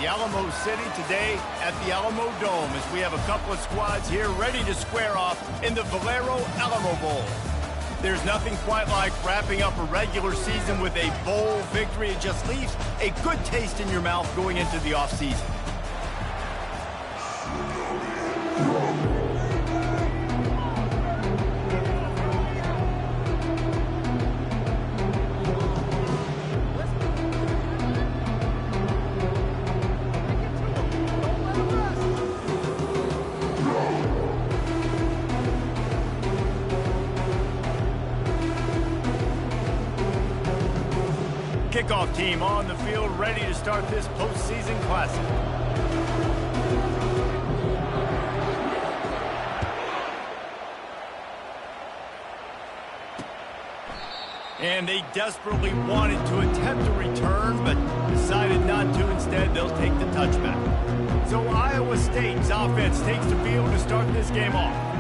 the Alamo City today at the Alamo Dome as we have a couple of squads here ready to square off in the Valero Alamo Bowl. There's nothing quite like wrapping up a regular season with a bowl victory. It just leaves a good taste in your mouth going into the offseason. Kickoff team on the field ready to start this postseason classic. And they desperately wanted to attempt a return, but decided not to. Instead, they'll take the touchback. So Iowa State's offense takes the field to start this game off.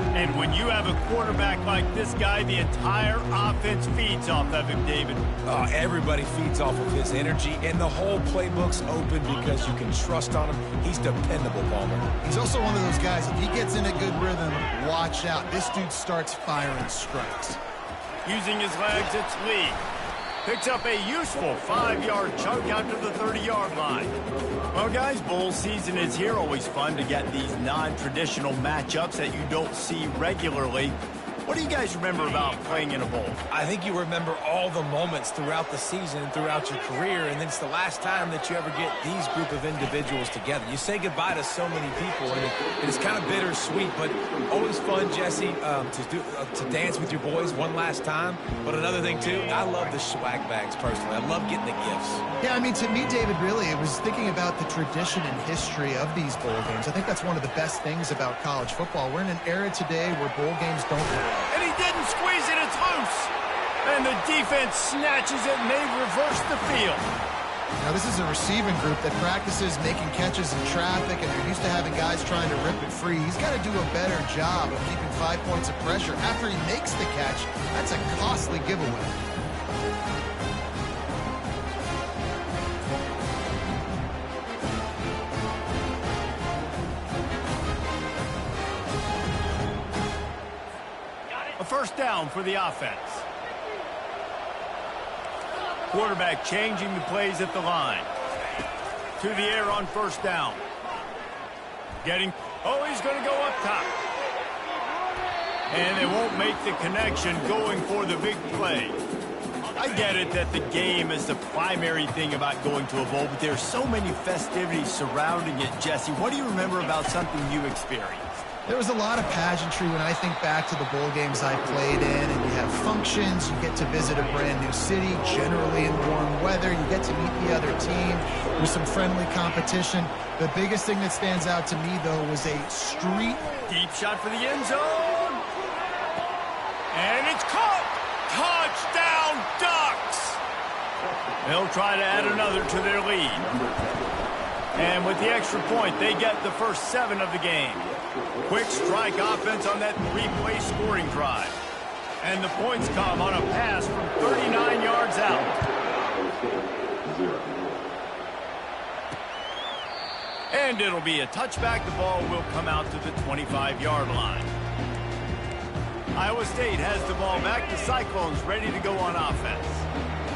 And when you have a quarterback like this guy, the entire offense feeds off of him, David. Everybody feeds off of his energy, and the whole playbook's open because you can trust on him. He's dependable, Palmer. He's also one of those guys, if he gets in a good rhythm, watch out. This dude starts firing strikes. Using his legs, it's Lee. Picks up a useful 5-yard chunk out to the 30-yard line. Well, guys, bowl season is here. Always fun to get these non-traditional matchups that you don't see regularly. What do you guys remember about playing in a bowl? I think you remember all the moments throughout the season and throughout your career, and it's the last time that you ever get these group of individuals together. You say goodbye to so many people, and it's kind of bittersweet, but always fun, Jesse, to dance with your boys one last time. But another thing, too, I love the swag bags, personally. I love getting the gifts. Yeah, I mean, to me, David, really, it was thinking about the tradition and history of these bowl games. I think that's one of the best things about college football. We're in an era today where bowl games don't matter. And he didn't squeeze it, it's loose. And the defense snatches it, and they reverse the field. Now, this is a receiving group that practices making catches in traffic, and they're used to having guys trying to rip it free. He's got to do a better job of keeping 5 points of pressure after he makes the catch. That's a costly giveaway. A first down for the offense. Quarterback changing the plays at the line. To the air on first down. He's going to go up top. And they won't make the connection going for the big play. I get it that the game is the primary thing about going to a bowl, but there's so many festivities surrounding it, Jesse. What do you remember about something you experienced? There was a lot of pageantry when I think back to the bowl games I played in, and you have functions, you get to visit a brand new city, generally in warm weather, you get to meet the other team, there's some friendly competition. The biggest thing that stands out to me, though, was a street. Deep shot for the end zone. And it's caught. Touchdown, Ducks. They'll try to add another to their lead. And with the extra point, they get the first 7 of the game. Quick strike offense on that 3-play scoring drive. And the points come on a pass from 39 yards out. And it'll be a touchback. The ball will come out to the 25-yard line. Iowa State has the ball back. The Cyclones ready to go on offense.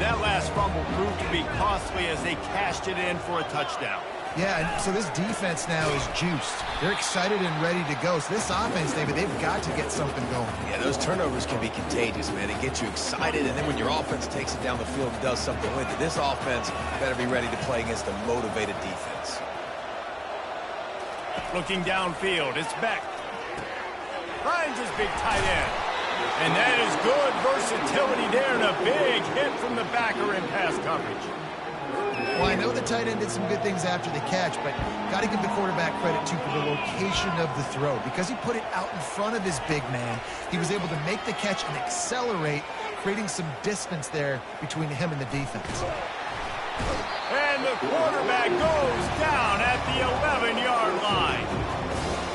That last fumble proved to be costly as they cashed it in for a touchdown. Yeah, and so this defense now is juiced. They're excited and ready to go. So this offense, David, they've got to get something going. Yeah, those turnovers can be contagious, man. It gets you excited, and then when your offense takes it down the field and does something with it, this offense better be ready to play against a motivated defense. Looking downfield, it's Beck. Finds his big tight end. And that is good versatility there, and a big hit from the backer in pass coverage. Well, I know the tight end did some good things after the catch, but got to give the quarterback credit, too, for the location of the throw. Because he put it out in front of his big man, he was able to make the catch and accelerate, creating some distance there between him and the defense. And the quarterback goes down at the 11-yard line.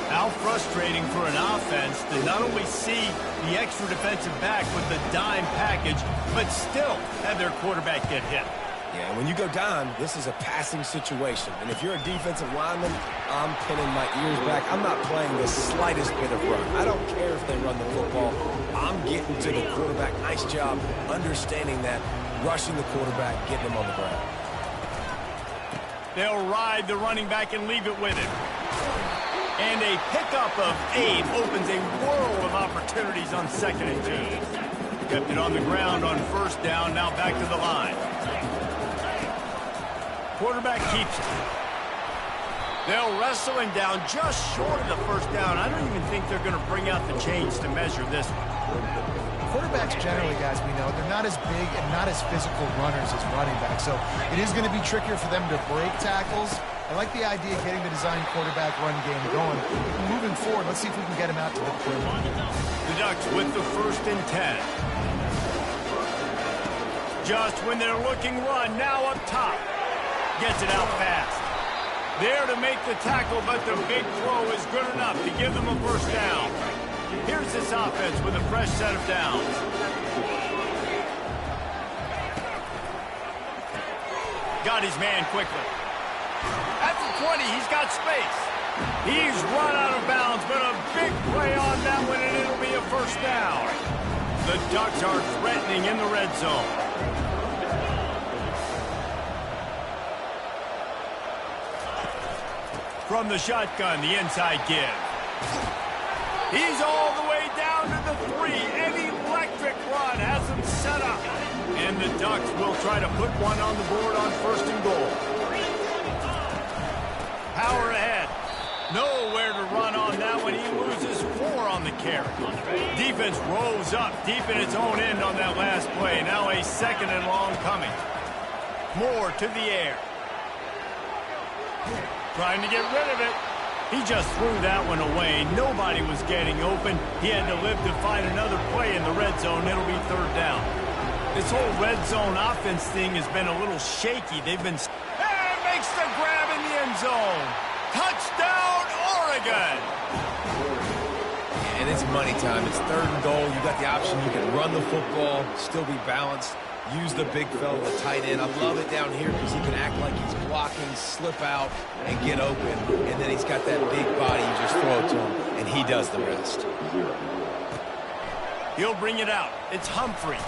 How frustrating for an offense to not only see the extra defensive back with the dime package, but still have their quarterback get hit. Yeah, when you go down, this is a passing situation. And if you're a defensive lineman, I'm pinning my ears back. I'm not playing the slightest bit of run. I don't care if they run the football. I'm getting to the quarterback. Nice job understanding that, rushing the quarterback, getting him on the ground. They'll ride the running back and leave it with him. And a pickup of 8 opens a world of opportunities on 2nd and 2. Kept it on the ground on 1st down, now back to the line. Quarterback keeps it. They'll wrestle him down just short of the 1st down. I don't even think they're going to bring out the chains to measure this one. Quarterbacks generally, guys, we know, they're not as big and not as physical runners as running backs, so it is going to be trickier for them to break tackles. I like the idea of getting the design quarterback run game going. Moving forward, let's see if we can get him out to the perimeter. The Ducks with the 1st and 10. Just when they're looking run, now up top. Gets it out fast. There to make the tackle, but the big throw is good enough to give them a 1st down. Here's this offense with a fresh set of downs. Got his man quickly. At the 20, he's got space. He's run out of bounds, but a big play on that one, and it'll be a 1st down. The Ducks are threatening in the red zone. From the shotgun, the inside give. He's all the way down to the 3. An electric run has him set up. And the Ducks will try to put one on the board on 1st and goal. Power ahead. Nowhere to run on that one. He loses 4 on the carry. Defense rolls up deep in its own end on that last play. Now a 2nd and long coming. Moore to the air. Trying to get rid of it. He just threw that one away. Nobody was getting open. He had to live to find another play in the red zone. It'll be 3rd down. This whole red zone offense thing has been a little shaky. They've been... And makes the grab in the end zone. Touchdown, Oregon! And it's money time. It's 3rd and goal. You got the option. You can run the football, still be balanced. Use the big fella, the tight end. I love it down here because he can act like he's blocking, slip out, and get open. And then he's got that big body. You just throw it to him, and he does the rest. He'll bring it out. It's Humphrey.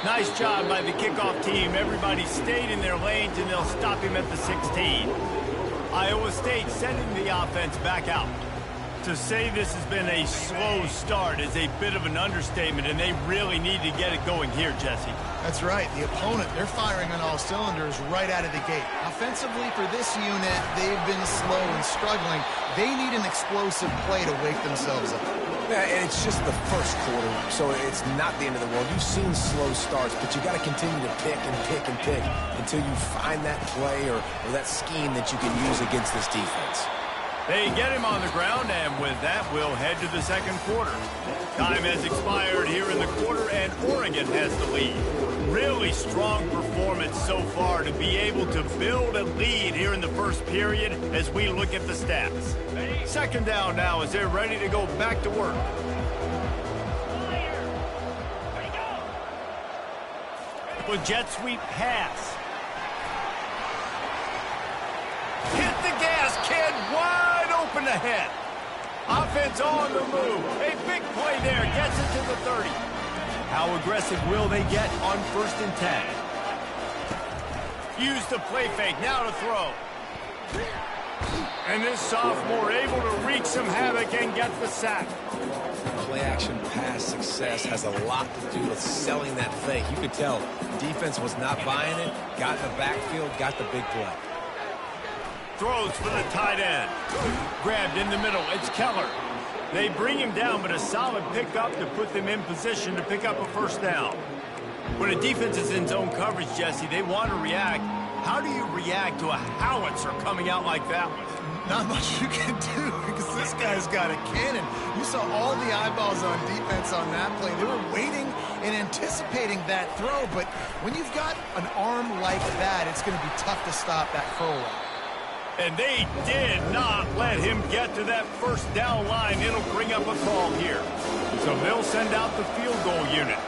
Nice job by the kickoff team. Everybody stayed in their lanes, and they'll stop him at the 16. Iowa State sending the offense back out. To say this has been a slow start is a bit of an understatement, and they really need to get it going here, Jesse. That's right. The opponent, they're firing on all cylinders right out of the gate. Offensively, for this unit, they've been slow and struggling. They need an explosive play to wake themselves up. Yeah, and it's just the 1st quarter, so it's not the end of the world. You've seen slow starts, but you got to continue to pick and pick and pick until you find that play or that scheme that you can use against this defense. They get him on the ground, and with that, we'll head to the 2nd quarter. Time has expired here in the quarter, and Oregon has the lead. Really strong performance so far to be able to build a lead here in the 1st period as we look at the stats. 2nd down now as they're ready to go back to work. The jet sweep pass. Hit the gas, kid. Wide open ahead. Offense on the move. A big play there. Gets it to the 30. How aggressive will they get on 1st and 10? Use the play fake. Now to throw. And this sophomore able to wreak some havoc and get the sack. Play-action pass success has a lot to do with selling that fake. You could tell defense was not buying it, got in the backfield, got the big play. Throws for the tight end. Grabbed in the middle. It's Keller. They bring him down, but a solid pickup to put them in position to pick up a 1st down. When a defense is in zone coverage, Jesse, they want to react. How do you react to a howitzer coming out like that one? Not much you can do because this guy's got a cannon. You saw all the eyeballs on defense on that play. They were waiting and anticipating that throw, but when you've got an arm like that, it's going to be tough to stop that curl route. And they did not let him get to that 1st down line. It'll bring up a call here. So they'll send out the field goal unit.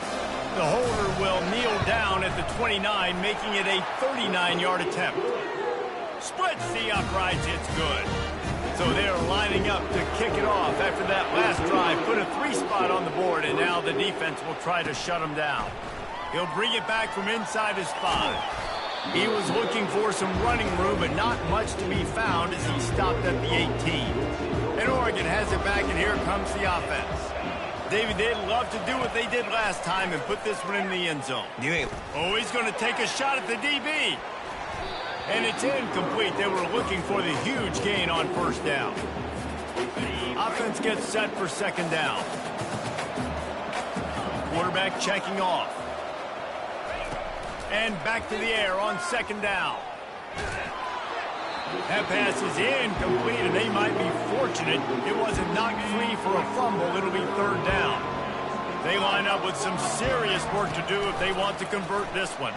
The holder will kneel down at the 29, making it a 39-yard attempt. Splits the uprights, it's good. So they're lining up to kick it off after that last drive. Put a 3 spot on the board, and now the defense will try to shut them down. He'll bring it back from inside his 5. He was looking for some running room, but not much to be found as he stopped at the 18. And Oregon has it back, and here comes the offense. David, they'd love to do what they did last time and put this one in the end zone. Oh, he's going to take a shot at the DB. And it's incomplete. They were looking for the huge gain on first down. Offense gets set for second down. Quarterback checking off. And back to the air on second down. That pass is incomplete, and they might be fortunate it wasn't knocked free for a fumble. It'll be third down. They line up with some serious work to do if they want to convert this one.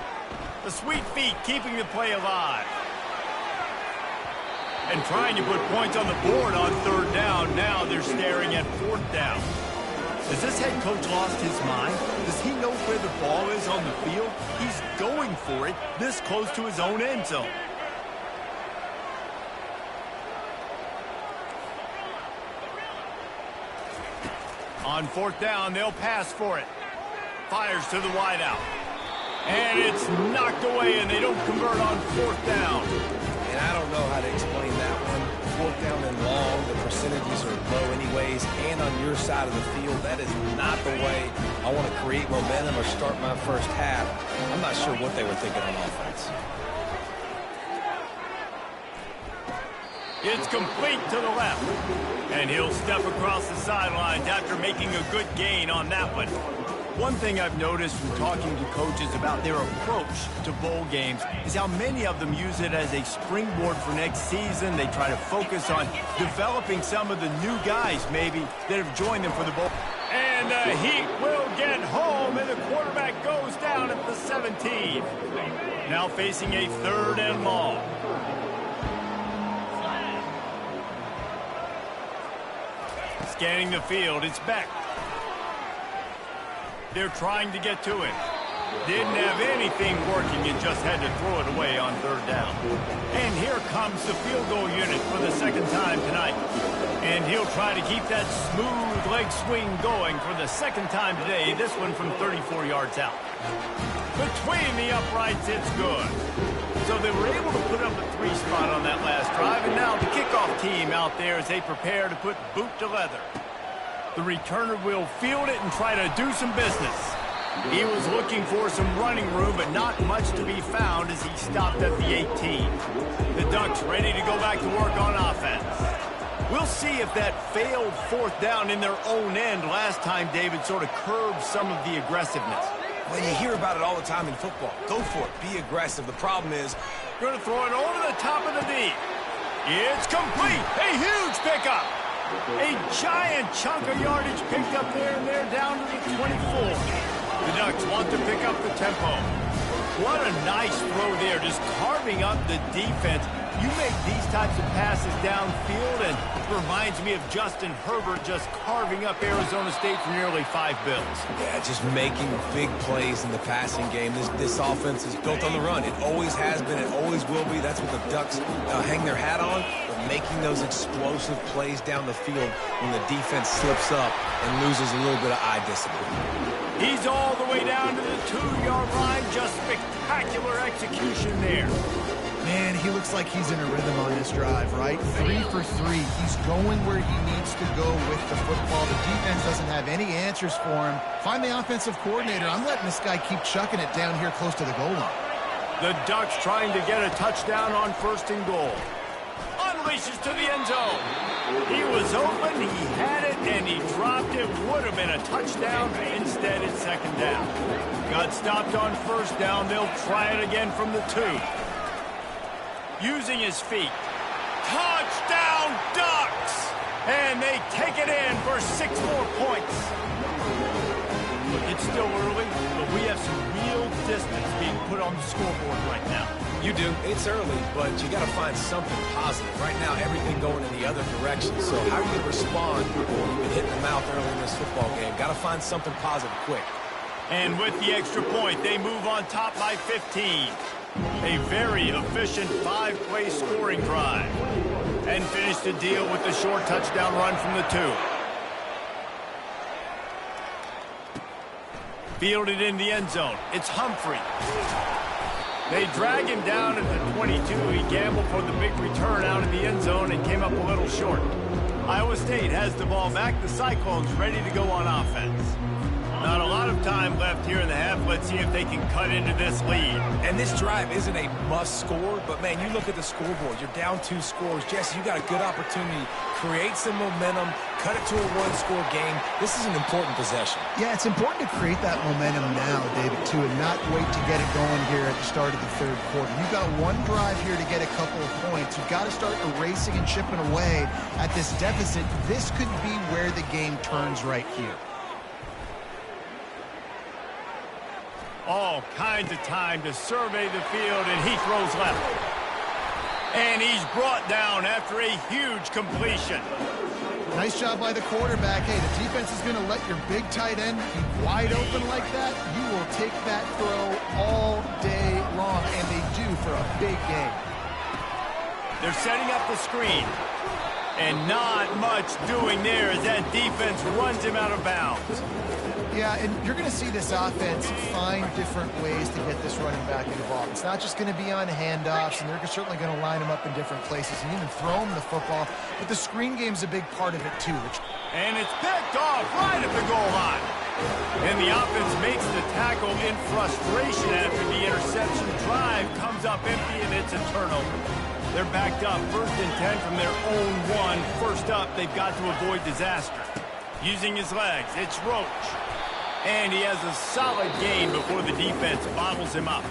The sweet feet keeping the play alive. And trying to put points on the board on third down. Now they're staring at fourth down. Has this head coach lost his mind? Does he know where the ball is on the field? He's going for it this close to his own end zone. On fourth down, they'll pass for it. Fires to the wideout. And it's knocked away, and they don't convert on fourth down. And I don't know how to explain that one. Fourth down and long, the percentages are low anyways, and on your side of the field, that is not the way I want to create momentum or start my first half. I'm not sure what they were thinking on offense. It's complete to the left. And he'll step across the sidelines after making a good gain on that one. One thing I've noticed from talking to coaches about their approach to bowl games is how many of them use it as a springboard for next season. They try to focus on developing some of the new guys maybe that have joined them for the bowl. And the Heat will get home, and the quarterback goes down at the 17. Now facing a third and long. Scanning the field, it's Beck. They're trying to get to it. Didn't have anything working, and just had to throw it away on third down. And here comes the field goal unit for the second time tonight. And he'll try to keep that smooth leg swing going for the second time today, this one from 34 yards out. Between the uprights, it's good. So they were able to put up a 3 spot on that last drive, and now the kickoff team out there as they prepare to put boot to leather. The returner will field it and try to do some business. He was looking for some running room, but not much to be found as he stopped at the 18. The Ducks ready to go back to work on offense. We'll see if that failed fourth down in their own end last time, David, sort of curbed some of the aggressiveness. Well, you hear about it all the time in football. Go for it. Be aggressive. The problem is, going to throw it over the top of the D. It's complete. A huge pickup. A giant chunk of yardage picked up there, and they're down to the 24. The Ducks want to pick up the tempo. What a nice throw there, just carving up the defense. You make these types of passes downfield, and it reminds me of Justin Herbert just carving up Arizona State for nearly 5 bills. Yeah, just making big plays in the passing game. This offense is built on the run. It always has been. It always will be. That's what the Ducks hang their hat on. But making those explosive plays down the field when the defense slips up and loses a little bit of eye discipline. He's all the way down to the 2-yard line. Just spectacular execution there. Man, he looks like he's in a rhythm on this drive, right? 3 for 3. He's going where he needs to go with the football. The defense doesn't have any answers for him. Find the offensive coordinator. I'm letting this guy keep chucking it down here close to the goal line. The Ducks trying to get a touchdown on first and goal. Unleashes to the end zone. He was open, he had it, and he dropped it. Would have been a touchdown. Instead, it's second down. Got stopped on first down. They'll try it again from the 2. Using his feet. Touchdown, Ducks! And they take it in for 6 more points. Look, it's still early, but we have some real distance being put on the scoreboard right now. You do. It's early, but you got to find something positive. Right now, everything going in the other direction. So how are you going to respond when you've been hitting the mouth early in this football game? Got to find something positive quick. And with the extra point, they move on top by 15. A very efficient 5-play scoring drive. And finish the deal with the short touchdown run from the 2. Fielded in the end zone. It's Humphrey. They drag him down at the 22. He gambled for the big return out in the end zone and came up a little short. Iowa State has the ball back. The Cyclones ready to go on offense. Not a lot of time left here in the half. Let's see if they can cut into this lead. And this drive isn't a must score, but man, you look at the scoreboard. You're down 2 scores. Jesse, you got a good opportunity. Create some momentum. Cut it to a 1-score game. This is an important possession. Yeah, it's important to create that momentum now, David, too, and not wait to get it going here at the start of the third quarter. You've got one drive here to get a couple of points. You've got to start erasing and chipping away at this deficit. This could be where the game turns right here. All kinds of time to survey the field, and he throws left. And he's brought down after a huge completion. Nice job by the quarterback. Hey, the defense is going to let your big tight end be wide open like that. You will take that throw all day long, and they do for a big game. They're setting up the screen. And not much doing there as that defense runs him out of bounds. Yeah, and you're going to see this offense find different ways to get this running back involved. It's not just going to be on handoffs, and they're certainly going to line him up in different places and even throw him the football. But the screen game's a big part of it, too. And it's picked off right at the goal line. And the offense makes the tackle in frustration after the interception. Drive comes up empty, and it's a turnover. They're backed up 1st and 10 from their own 1. First up, they've got to avoid disaster. Using his legs, it's Roach. And he has a solid gain before the defense bottles him up.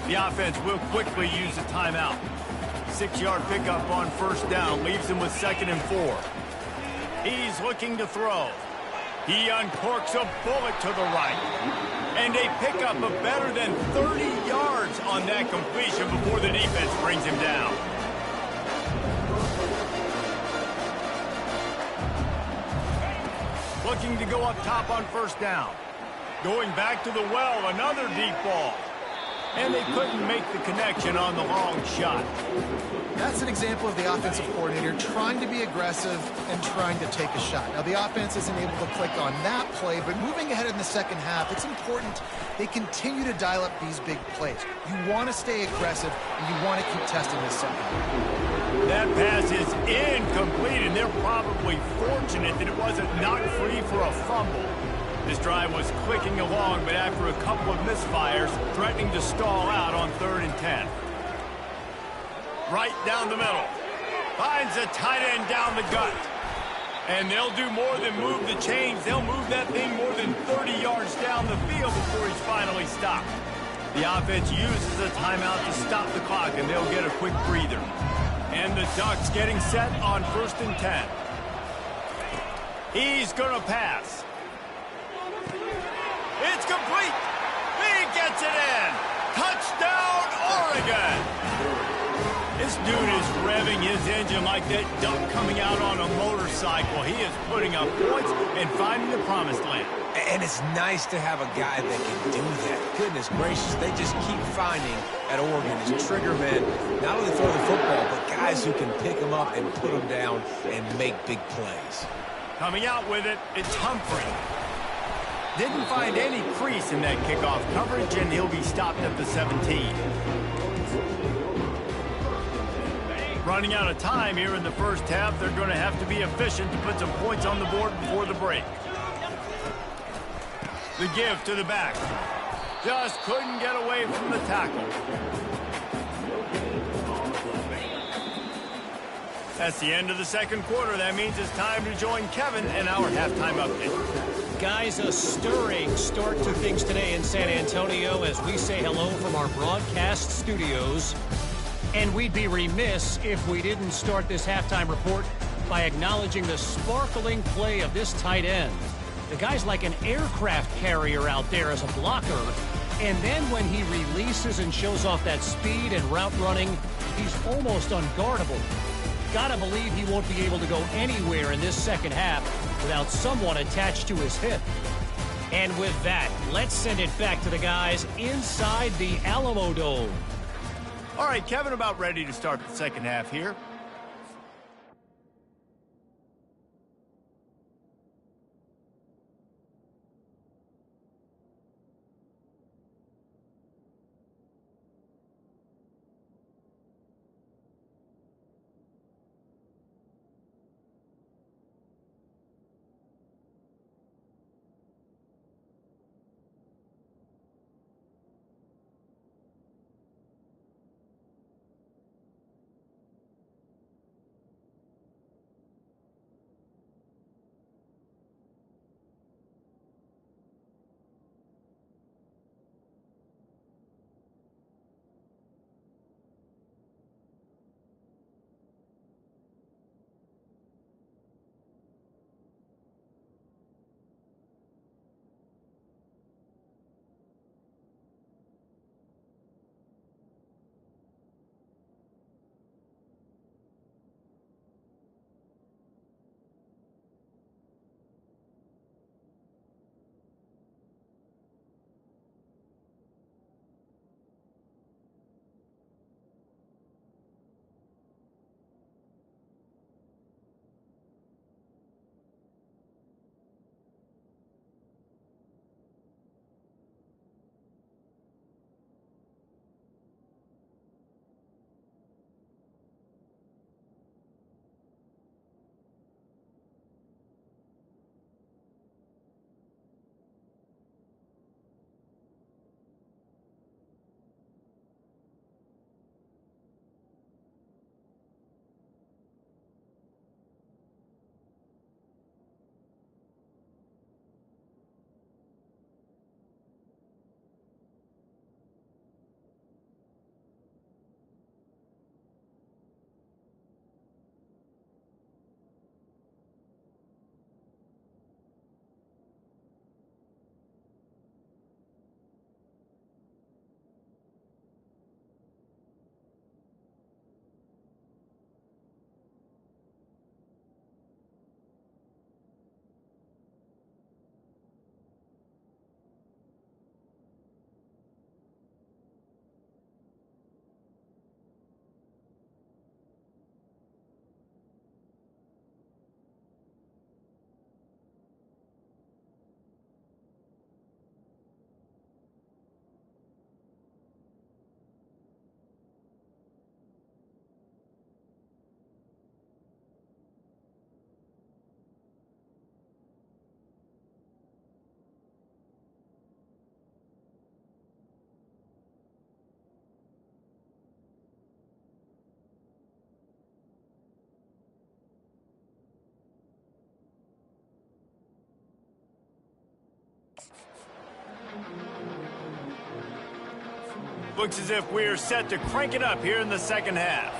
The offense will quickly use a timeout. 6-yard pickup on 1st down leaves him with 2nd and 4. He's looking to throw. He uncorks a bullet to the right. And a pickup of better than 30 yards on that completion before the defense brings him down. Looking to go up top on 1st down. Going back to the well, another deep ball. And they couldn't make the connection on the long shot. That's an example of the offensive coordinator trying to be aggressive and trying to take a shot. Now, the offense isn't able to click on that play, but moving ahead in the second half, it's important they continue to dial up these big plays. You want to stay aggressive, and you want to keep testing this second half. That pass is incomplete, and they're probably fortunate that it wasn't knocked free for a fumble. This drive was clicking along, but after a couple of misfires, threatening to stall out on 3rd and 10. Right down the middle. Finds a tight end down the gut. And they'll do more than move the chains. They'll move that thing more than 30 yards down the field before he's finally stopped. The offense uses a timeout to stop the clock, and they'll get a quick breather. And the Ducks getting set on 1st and 10. He's going to pass. It's complete. He gets it in. Touchdown, Oregon. This dude is revving his engine like that duck coming out on a motorcycle. He is putting up points and finding the promised land. And it's nice to have a guy that can do that. Goodness gracious, they just keep finding at Oregon as trigger men, not only throw the football, but guys who can pick them up and put them down and make big plays. Coming out with it, it's Humphrey. Didn't find any crease in that kickoff coverage, and he'll be stopped at the 17. Running out of time here in the first half, they're going to have to be efficient to put some points on the board before the break. The give to the back. Just couldn't get away from the tackle. That's the end of the second quarter. That means it's time to join Kevin and our halftime update. Guys, a stirring start to things today in San Antonio as we say hello from our broadcast studios. And we'd be remiss if we didn't start this halftime report by acknowledging the sparkling play of this tight end. The guy's like an aircraft carrier out there as a blocker. And then when he releases and shows off that speed and route running, he's almost unguardable. Gotta believe he won't be able to go anywhere in this second half without someone attached to his hip. And with that, let's send it back to the guys inside the Alamo Dome. All right, Kevin, about ready to start the second half here. Looks as if we're set to crank it up here in the second half.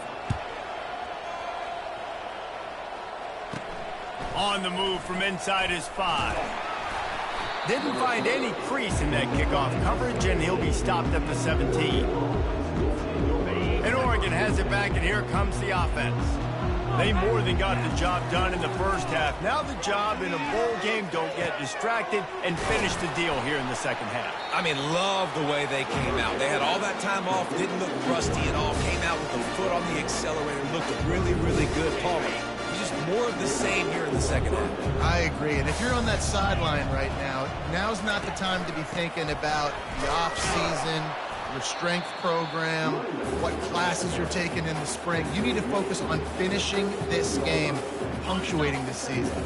On the move from inside his 5. Didn't find any crease in that kickoff coverage, and he'll be stopped at the 17. And Oregon has it back, and here comes the offense. They more than got the job done in the first half. Now the job in a bowl game, don't get distracted, and finish the deal here in the second half. I mean, love the way they came out. They had all that time off, didn't look rusty at all, came out with the foot on the accelerator, looked really, really good. Paulie, just more of the same here in the second half. I agree, and if you're on that sideline right now, now's not the time to be thinking about the off-season, your strength program, what classes you're taking in the spring. You need to focus on finishing this game, punctuating this season.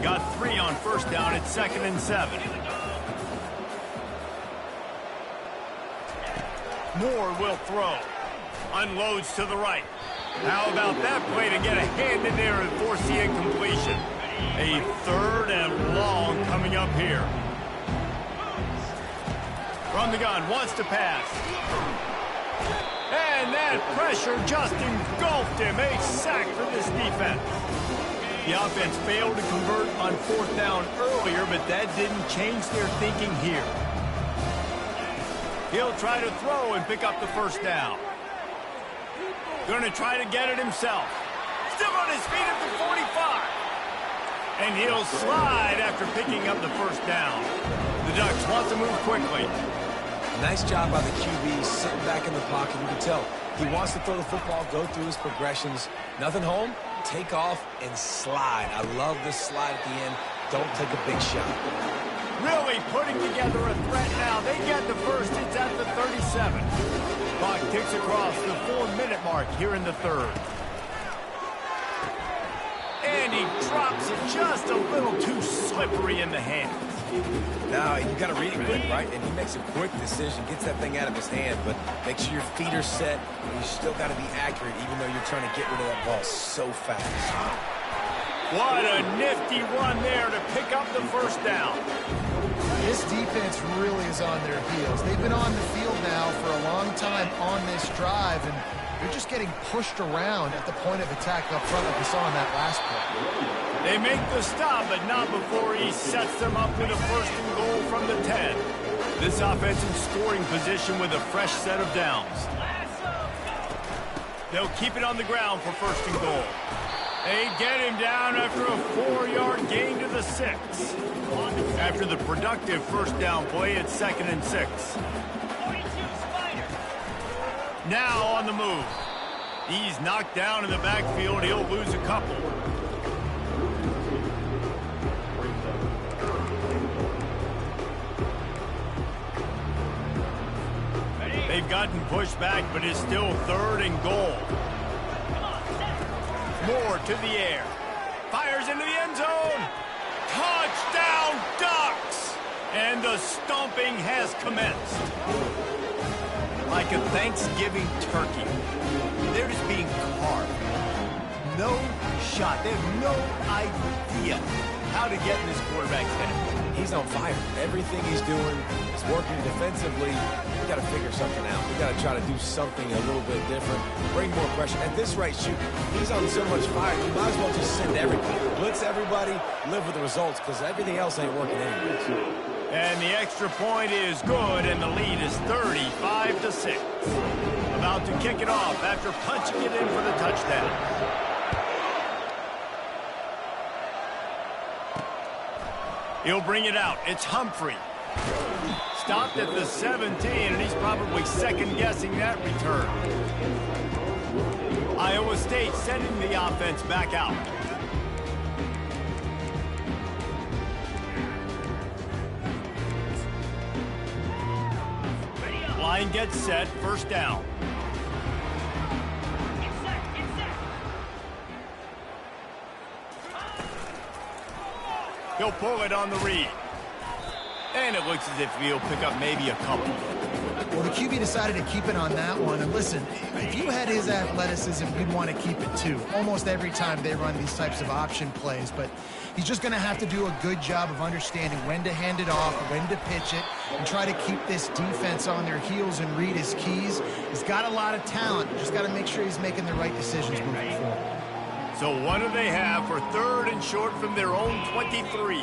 Got 3 on first down at 2nd and 7. Moore will throw. Unloads to the right. How about that play to get a hand in there and force the incompletion? A 3rd and long coming up here. From the gun, wants to pass. And that pressure just engulfed him. A sack for this defense. The offense failed to convert on 4th down earlier, but that didn't change their thinking here. He'll try to throw and pick up the first down. Going to try to get it himself. Still on his feet at the 45. And he'll slide after picking up the first down. The Ducks want to move quickly. Nice job by the QB sitting back in the pocket. You can tell he wants to throw the football, go through his progressions. Nothing home, take off and slide. I love this slide at the end. Don't take a big shot. Really putting together a threat now. They get the first. It's at the 37. Clock ticks across the 4-minute mark here in the third. And he drops it just a little too slippery in the hands. Now, you got to read it quick, right? And he makes a quick decision, gets that thing out of his hand, but make sure your feet are set. You still got to be accurate, even though you're trying to get rid of that ball so fast. What a nifty run there to pick up the first down. This defense really is on their heels. They've been on the field now for a long time on this drive, and they're just getting pushed around at the point of attack up front like we saw in that last play. They make the stop, but not before he sets them up with a first and goal from the 10. This offense in scoring position with a fresh set of downs. They'll keep it on the ground for first and goal. They get him down after a 4-yard gain to the 6. After the productive first down play, it's 2nd and 6. Now on the move. He's knocked down in the backfield. He'll lose a couple. They've gotten pushed back, but it's still 3rd and goal. Moore to the air. Fires into the end zone. Touchdown, Ducks! And the stomping has commenced. Like a Thanksgiving turkey. They're just being carved. No shot. They have no idea how to get in this quarterback's head. He's on fire. Everything he's doing is working defensively. We got to figure something out. We got to try to do something a little bit different. Bring more pressure. At this rate, shoot, he's on so much fire. You might as well just send everybody. Blitz everybody, live with the results, because everything else ain't working anyways. And the extra point is good, and the lead is 35-6. About to kick it off after punching it in for the touchdown. He'll bring it out. It's Humphrey. Stopped at the 17, and he's probably second-guessing that return. Iowa State sending the offense back out. Line gets set, first down. He'll pull it on the read. And it looks as if he'll pick up maybe a couple. Well, the QB decided to keep it on that one. And listen, if you had his athleticism, you'd want to keep it too. Almost every time they run these types of option plays. But he's just going to have to do a good job of understanding when to hand it off, when to pitch it, and try to keep this defense on their heels and read his keys. He's got a lot of talent. Just got to make sure he's making the right decisions moving forward. So what do they have for 3rd and short from their own 23?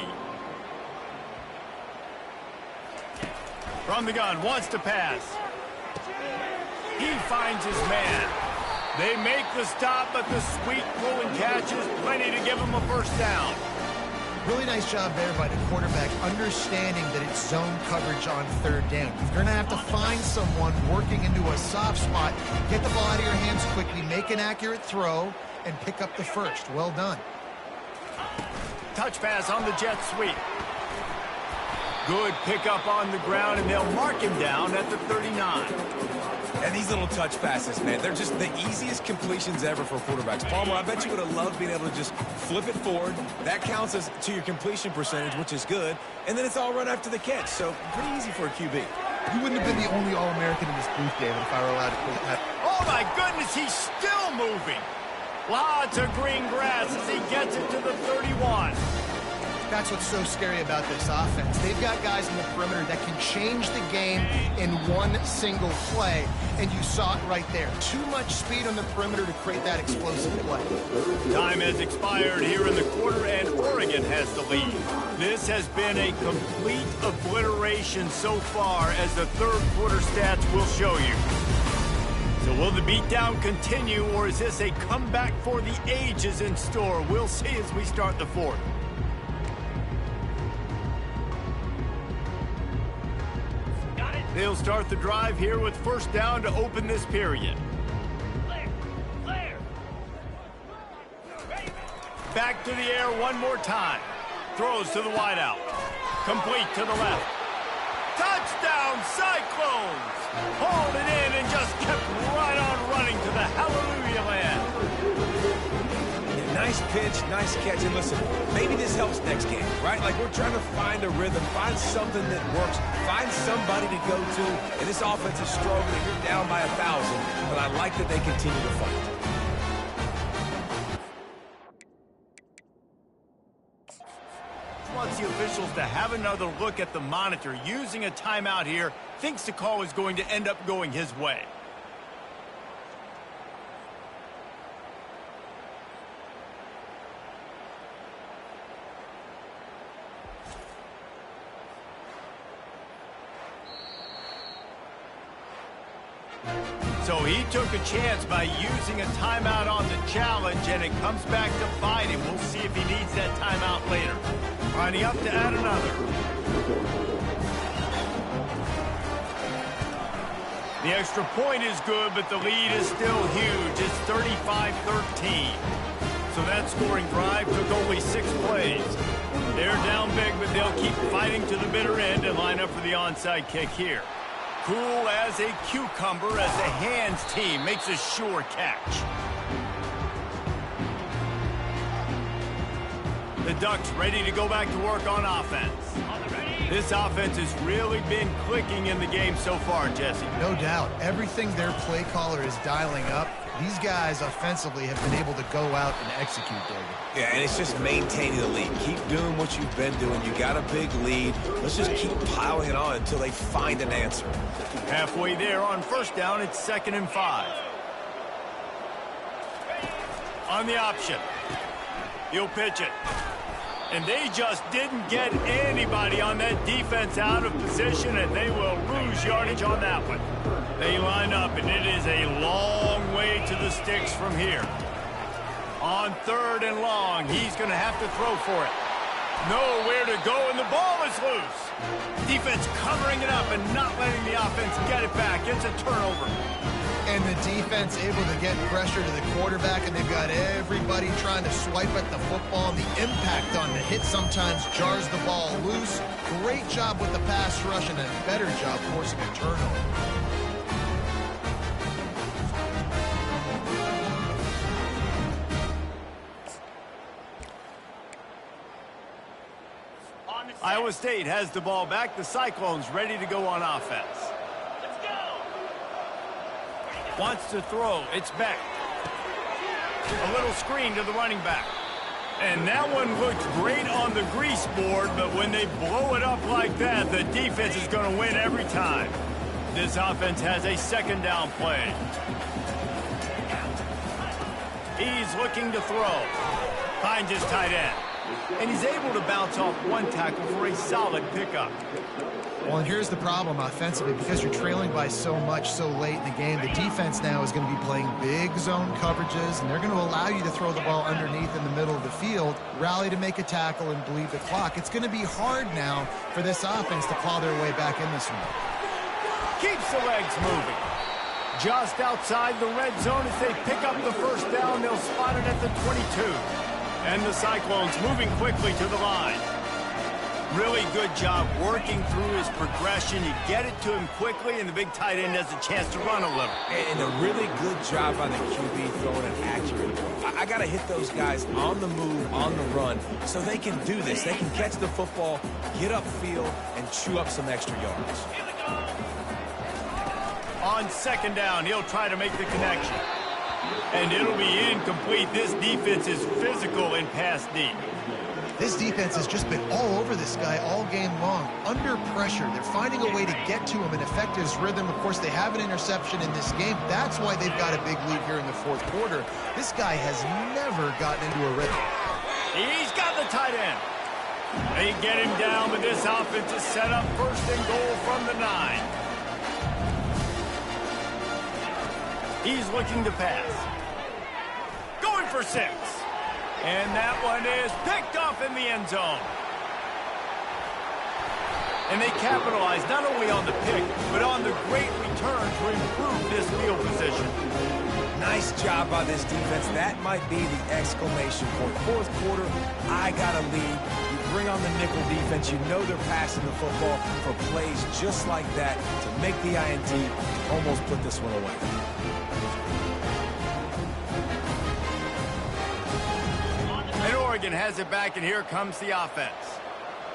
From the gun, wants to pass. He finds his man. They make the stop, but the sweet pull and catch is plenty to give him a first down. Really nice job there by the quarterback, understanding that it's zone coverage on 3rd down. You're going to have to find someone working into a soft spot, get the ball out of your hands quickly, make an accurate throw, and pick up the first. Well done. Touch pass on the jet sweep. Good pickup on the ground, and they'll mark him down at the 39. And these little touch passes, man, they're just the easiest completions ever for quarterbacks. Palmer, I bet you would have loved being able to just flip it forward. That counts as to your completion percentage, which is good. And then it's all run after the catch, so pretty easy for a QB. You wouldn't have been the only All-American in this booth, David, if I were allowed to put that. Oh, my goodness, he's still moving. Lots of green grass as he gets it to the 31. That's what's so scary about this offense. They've got guys in the perimeter that can change the game in one single play, and you saw it right there. Too much speed on the perimeter to create that explosive play. Time has expired here in the quarter, and Oregon has the lead. This has been a complete obliteration so far, as the 3rd quarter stats will show you. So will the beatdown continue, or is this a comeback for the ages in store? We'll see as we start the 4th. They'll start the drive here with first down to open this period. Back to the air one more time. Throws to the wideout. Complete to the left. Touchdown, Cyclones! Hauled it in and just kept right on running to the hallelujah land. Yeah, nice pitch, nice catch. And listen, maybe this helps next game, right? Like we're trying to find a rhythm, find something that works, find somebody to go to. And this offense is struggling. You're down by 1,000, but I like that they continue to fight. Wants the officials to have another look at the monitor. Using a timeout here, thinks the call is going to end up going his way. So he took a chance by using a timeout on the challenge, and it comes back to bite him. We'll see if he needs that timeout later. Lining up to add another. The extra point is good, but the lead is still huge. It's 35-13. So that scoring drive took only 6 plays. They're down big, but they'll keep fighting to the bitter end and line up for the onside kick here. Cool as a cucumber as the hands team makes a sure catch. The Ducks ready to go back to work on offense. This offense has really been clicking in the game so far, Jesse. No doubt. Everything their play caller is dialing up, these guys offensively have been able to go out and execute, David. Yeah, and it's just maintaining the lead. Keep doing what you've been doing. You got a big lead. Let's just keep piling it on until they find an answer. Halfway there on first down, it's 2nd and 5. On the option. He'll pitch it. And they just didn't get anybody on that defense out of position, and they will lose yardage on that one. They line up, and it is a long way to the sticks from here. On 3rd and long, he's going to have to throw for it. Nowhere to go, and the ball is loose. Defense covering it up and not letting the offense get it back. It's a turnover. And the defense able to get pressure to the quarterback, and they've got everybody trying to swipe at the football. And the impact on the hit sometimes jars the ball loose. Great job with the pass rush and a better job forcing a turnover. Iowa State has the ball back. The Cyclones ready to go on offense. Wants to throw. It's back. A little screen to the running back. And that one looked great on the grease board, but when they blow it up like that, the defense is going to win every time. This offense has a 2nd down play. He's looking to throw. Finds his tight end. And he's able to bounce off one tackle for a solid pickup. Well, and here's the problem offensively. Because you're trailing by so much so late in the game, the defense now is going to be playing big zone coverages, and they're going to allow you to throw the ball underneath in the middle of the field, rally to make a tackle, and bleed the clock. It's going to be hard now for this offense to claw their way back in this one. Keeps the legs moving. Just outside the red zone as they pick up the first down. They'll spot it at the 22. And the Cyclones moving quickly to the line. Really good job working through his progression. You get it to him quickly, and the big tight end has a chance to run a little. And a really good job by the QB throwing it accurate. I got to hit those guys on the move, on the run, so they can do this. They can catch the football, get upfield, and chew up some extra yards. On 2nd down, he'll try to make the connection. And it'll be incomplete. This defense is physical in pass deep. This defense has just been all over this guy all game long. Under pressure, they're finding a way to get to him and affect his rhythm. Of course, they have an interception in this game. That's why they've got a big lead here in the 4th quarter. This guy has never gotten into a rhythm. He's got the tight end. They get him down, but this offense is set up 1st and goal from the 9. He's looking to pass. Going for 6. And that one is picked off in the end zone. And they capitalized not only on the pick, but on the great return to improve this field position. Nice job by this defense. That might be the exclamation point. Fourth quarter, I got a lead. You bring on the nickel defense. You know they're passing the football for plays just like that to make the INT almost put this one away. And Oregon has it back, and here comes the offense.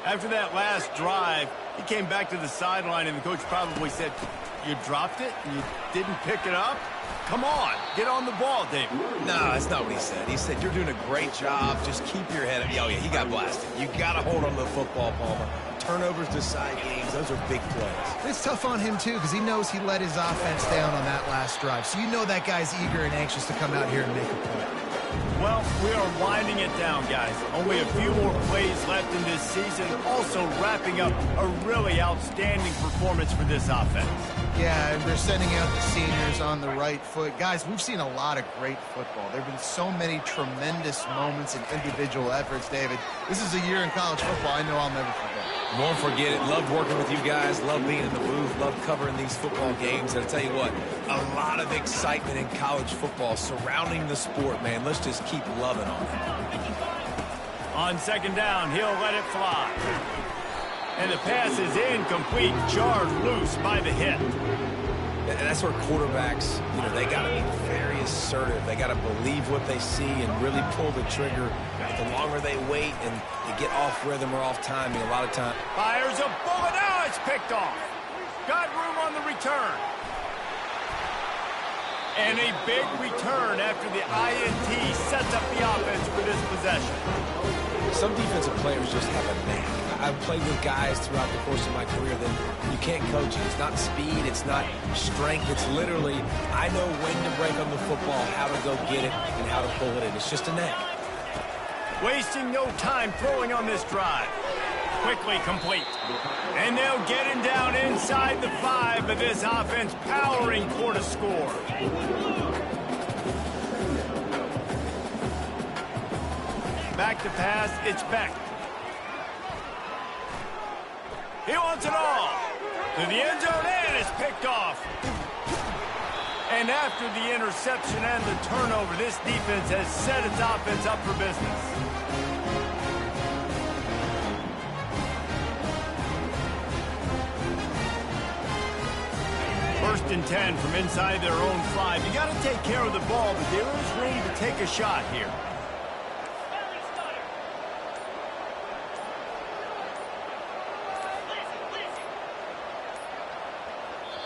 After that last drive, he came back to the sideline, and the coach probably said, "You dropped it? You didn't pick it up? Come on, get on the ball, David." No, that's not what he said. He said, "You're doing a great job. Just keep your head up." Oh, yeah, he got blasted. You got to hold on to the football, Palmer. Turnovers decide games. Those are big plays. It's tough on him, too, because he knows he let his offense down on that last drive. So you know that guy's eager and anxious to come out here and make a play. Well, we are winding it down, guys. Only a few more plays left in this season. Also wrapping up a really outstanding performance for this offense. Yeah, and they're sending out the seniors on the right foot. Guys, we've seen a lot of great football. There have been so many tremendous moments and individual efforts, David. This is a year in college football I know I'll never forget. Won't forget it. Loved working with you guys. Loved being in the booth. Loved covering these football games. And I tell you what, a lot of excitement in college football surrounding the sport, man. Let's just keep loving on it. On second down, he'll let it fly. And the pass is incomplete, jarred loose by the hit. And that's where quarterbacks, they got to be very assertive. They got to believe what they see and really pull the trigger. The longer they wait and they get off rhythm or off timing, a lot of time. Fires a bullet. Now it's picked off. Got room on the return. And a big return after the INT sets up the offense for this possession. Some defensive players just have a knack. I've played with guys throughout the course of my career that you can't coach it. It's not speed, it's not strength. It's literally, I know when to break on the football, how to go get it, and how to pull it in. It's just a knack. Wasting no time throwing on this drive. Quickly complete. And they'll get him down inside the 5, but this offense powering toward a score. Back to pass, it's Beck. He wants it all. To the end zone, and it's picked off. And after the interception and the turnover, this defense has set its offense up for business. First and 10 from inside their own 5. You got to take care of the ball, but there is room to take a shot here.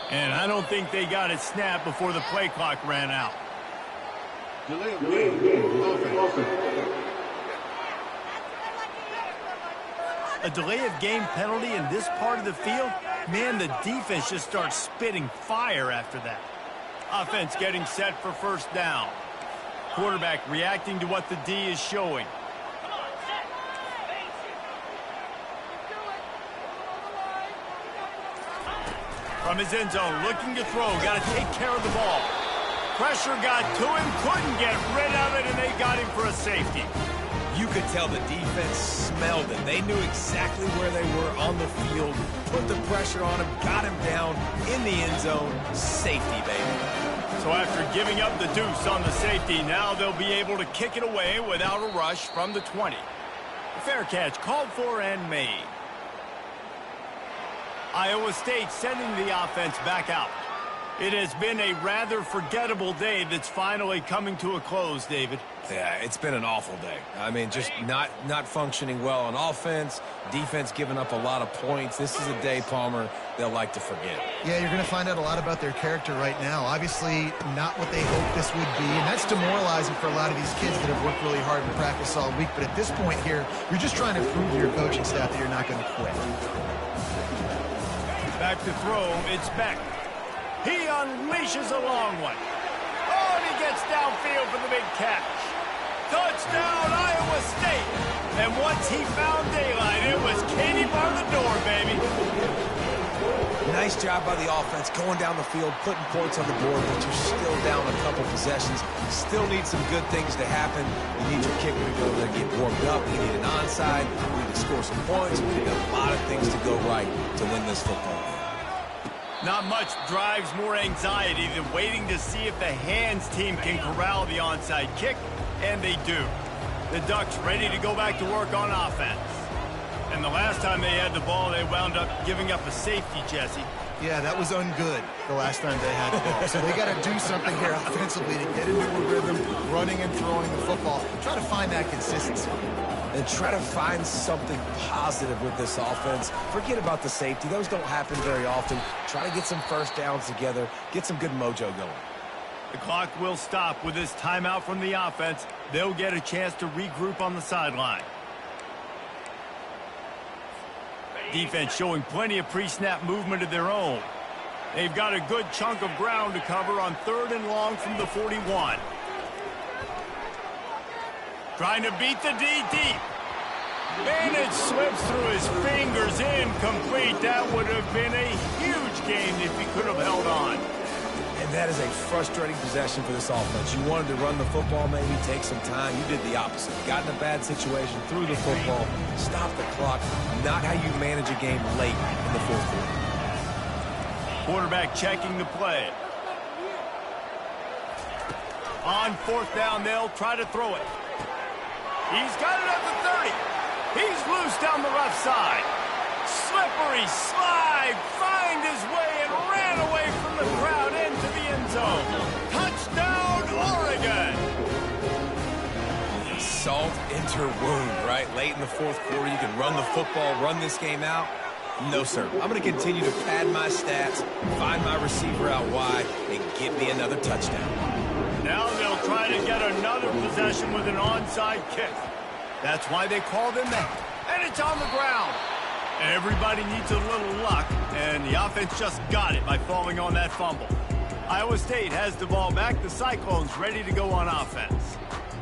And I don't think they got it snapped before the play clock ran out. Delay of game. Offense. A delay of game penalty in this part of the field? Man, the defense just starts spitting fire after that. Offense getting set for first down. Quarterback reacting to what the D is showing. From his end zone, looking to throw. Got to take care of the ball. Pressure got to him, couldn't get rid of it, and they got him for a safety. You could tell the defense smelled it. They knew exactly where they were on the field, put the pressure on him, got him down in the end zone. Safety, baby. So after giving up the deuce on the safety, now they'll be able to kick it away without a rush from the 20. A fair catch called for and made. Iowa State sending the offense back out. It has been a rather forgettable day that's finally coming to a close, David. Yeah, it's been an awful day. I mean, just not functioning well on offense, defense giving up a lot of points. This is a day, Palmer, they'll like to forget. Yeah, you're going to find out a lot about their character right now. Obviously, not what they hoped this would be, and that's demoralizing for a lot of these kids that have worked really hard in practice all week. But at this point here, you're just trying to prove to your coaching staff that you're not going to quit. Back to throw, it's Beck. He unleashes a long one. Oh, and he gets downfield for the big catch. Touchdown, Iowa State. And once he found daylight, it was Katie bar the door, baby. Nice job by the offense going down the field, putting points on the board, but you're still down a couple possessions. Still need some good things to happen. You need your kicker to go there, get warmed up. You need an onside. You need to score some points. We need a lot of things to go right to win this football game. Not much drives more anxiety than waiting to see if the hands team can corral the onside kick, and they do. The Ducks ready to go back to work on offense. And the last time they had the ball, they wound up giving up a safety, Jesse. Yeah, that was ungood the last time they had the ball. So they got to do something here offensively to get into a rhythm, running and throwing the football. Try to find that consistency. And try to find something positive with this offense. Forget about the safety. Those don't happen very often. Try to get some first downs together. Get some good mojo going. The clock will stop with this timeout from the offense. They'll get a chance to regroup on the sideline. Defense showing plenty of pre-snap movement of their own. They've got a good chunk of ground to cover on 3rd and long from the 41. Trying to beat the D deep. And it slips through his fingers, incomplete. That would have been a huge gain if he could have held on. And that is a frustrating possession for this offense. You wanted to run the football, maybe take some time. You did the opposite. Got in a bad situation, threw the football, stopped the clock. Not how you manage a game late in the 4th quarter. Quarterback checking the play. On 4th down, they'll try to throw it. He's got it at the 30. He's loose down the left side. Slippery slide, find his way and ran away from the crowd into the end zone. Touchdown, Oregon! Salt into wound, right? Late in the 4th quarter, you can run the football, run this game out. No, sir. I'm going to continue to pad my stats, find my receiver out wide, and get me another touchdown. Now they'll try to get another possession with an onside kick. That's why they called him that. And it's on the ground. Everybody needs a little luck, and the offense just got it by falling on that fumble. Iowa State has the ball back. The Cyclones ready to go on offense.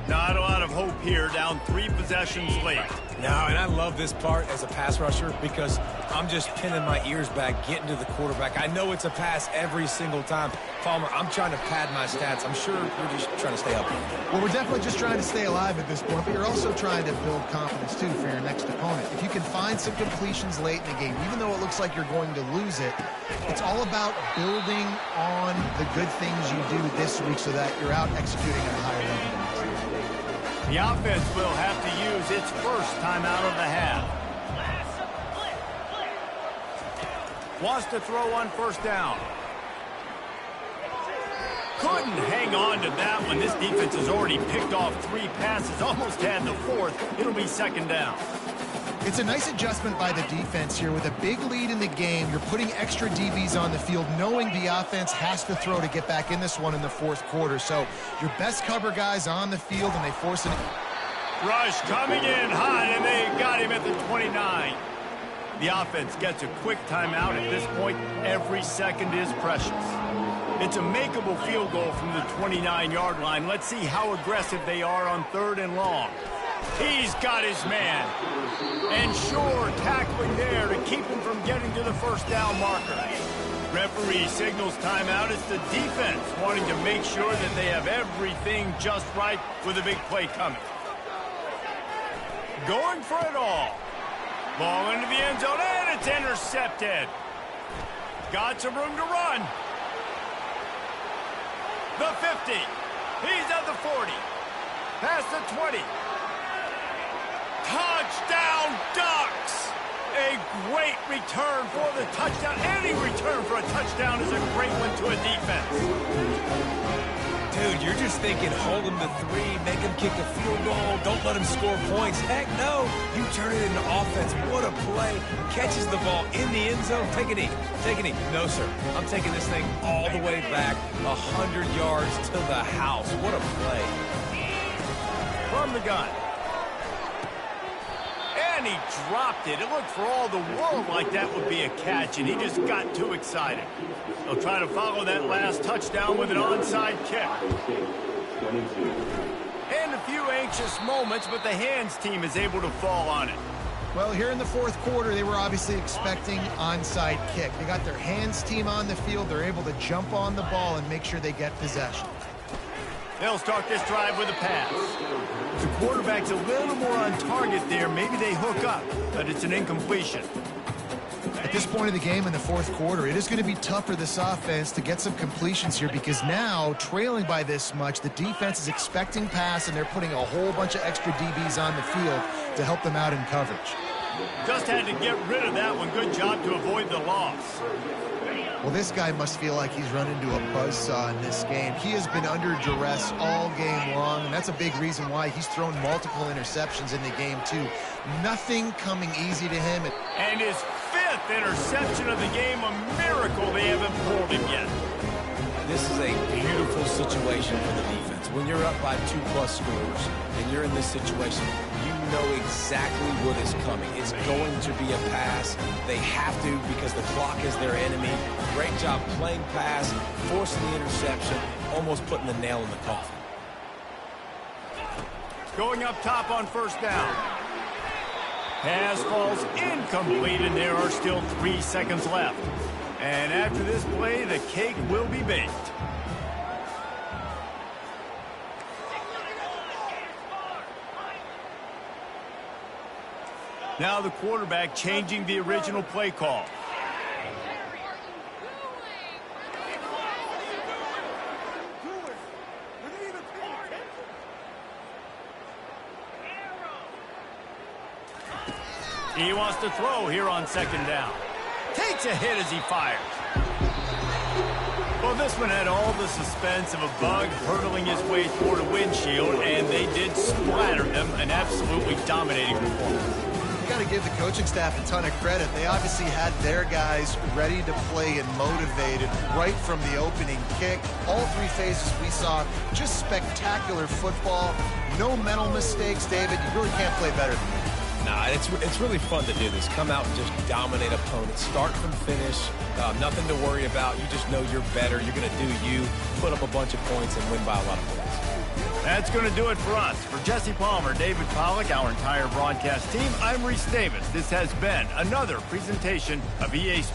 Not a lot of hope here, down 3 possessions late. No, and I love this part as a pass rusher because I'm just pinning my ears back, getting to the quarterback. I know it's a pass every single time. Palmer, I'm trying to pad my stats. I'm sure you're just trying to stay up. Well, we're definitely just trying to stay alive at this point, but you're also trying to build confidence, too, for your next opponent. If you can find some completions late in the game, even though it looks like you're going to lose it, it's all about building on the good things you do this week so that you're out executing at a higher level than next week. The offense will have to use its first timeout of the half. Wants to throw on 1st down. Couldn't hang on to that one. This defense has already picked off 3 passes, almost had the 4th. It'll be 2nd down. It's a nice adjustment by the defense here. With a big lead in the game, you're putting extra DBs on the field, knowing the offense has to throw to get back in this one in the 4th quarter. So your best cover guys on the field, and they force it. Rush coming in hot, and they got him at the 29. The offense gets a quick timeout. At this point, every second is precious. It's a makeable field goal from the 29-yard line. Let's see how aggressive they are on 3rd and long. He's got his man. And sure, tackling there to keep him from getting to the 1st down marker. Referee signals timeout. It's the defense wanting to make sure that they have everything just right with a big play coming. Going for it all. Ball into the end zone, and it's intercepted. Got some room to run. The 50. He's at the 40. Past the 20. Touchdown, Ducks! A great return for the touchdown. Any return for a touchdown is a great one to a defense. Dude, you're just thinking, hold him to 3, make him kick a field goal, don't let him score points. Heck no, you turn it into offense. What a play. Catches the ball in the end zone. Take a knee. Take a knee. No, sir. I'm taking this thing all the way back 100 yards to the house. What a play. From the gun. And he dropped it. It looked for all the world like that would be a catch, and he just got too excited. They'll try to follow that last touchdown with an onside kick. And a few anxious moments, but the hands team is able to fall on it. Well, here in the fourth quarter, they were obviously expecting onside kick. They got their hands team on the field. They're able to jump on the ball and make sure they get possession. They'll start this drive with a pass. The quarterback's a little more on target there. Maybe they hook up, but it's an incompletion. At this point of the game in the fourth quarter, it is going to be tough for this offense to get some completions here because now, trailing by this much, the defense is expecting pass, and they're putting a whole bunch of extra DBs on the field to help them out in coverage. Just had to get rid of that one. Good job to avoid the loss. Well, this guy must feel like he's run into a buzzsaw in this game. He has been under duress all game long, and that's a big reason why he's thrown multiple interceptions in the game, too. Nothing coming easy to him. And his 5th interception of the game, a miracle they haven't pulled him yet. This is a beautiful situation for the defense. When you're up by 2+ scores and you're in this situation, you know exactly what is coming. It's going to be a pass. They have to because the clock is their enemy. Great job playing pass, forcing the interception, almost putting the nail in the coffin. Going up top on first down. Pass falls incomplete, and there are still 3 seconds left. And after this play, the cake will be baked. Now the quarterback changing the original play call. He wants to throw here on second down. Takes a hit as he fires. Well, this one had all the suspense of a bug hurtling his way toward a windshield, and they did splatter them. An absolutely dominating performance. You got to give the coaching staff a ton of credit. They obviously had their guys ready to play and motivated right from the opening kick. All 3 phases we saw, just spectacular football. No mental mistakes, David. You really can't play better than that. Nah, it's really fun to do this. Come out and just dominate opponents. Start from finish. Nothing to worry about. You just know you're better. You're going to do you. Put up a bunch of points and win by a lot of points. That's going to do it for us. For Jesse Palmer, David Pollack, our entire broadcast team, I'm Reese Davis. This has been another presentation of EA Sports.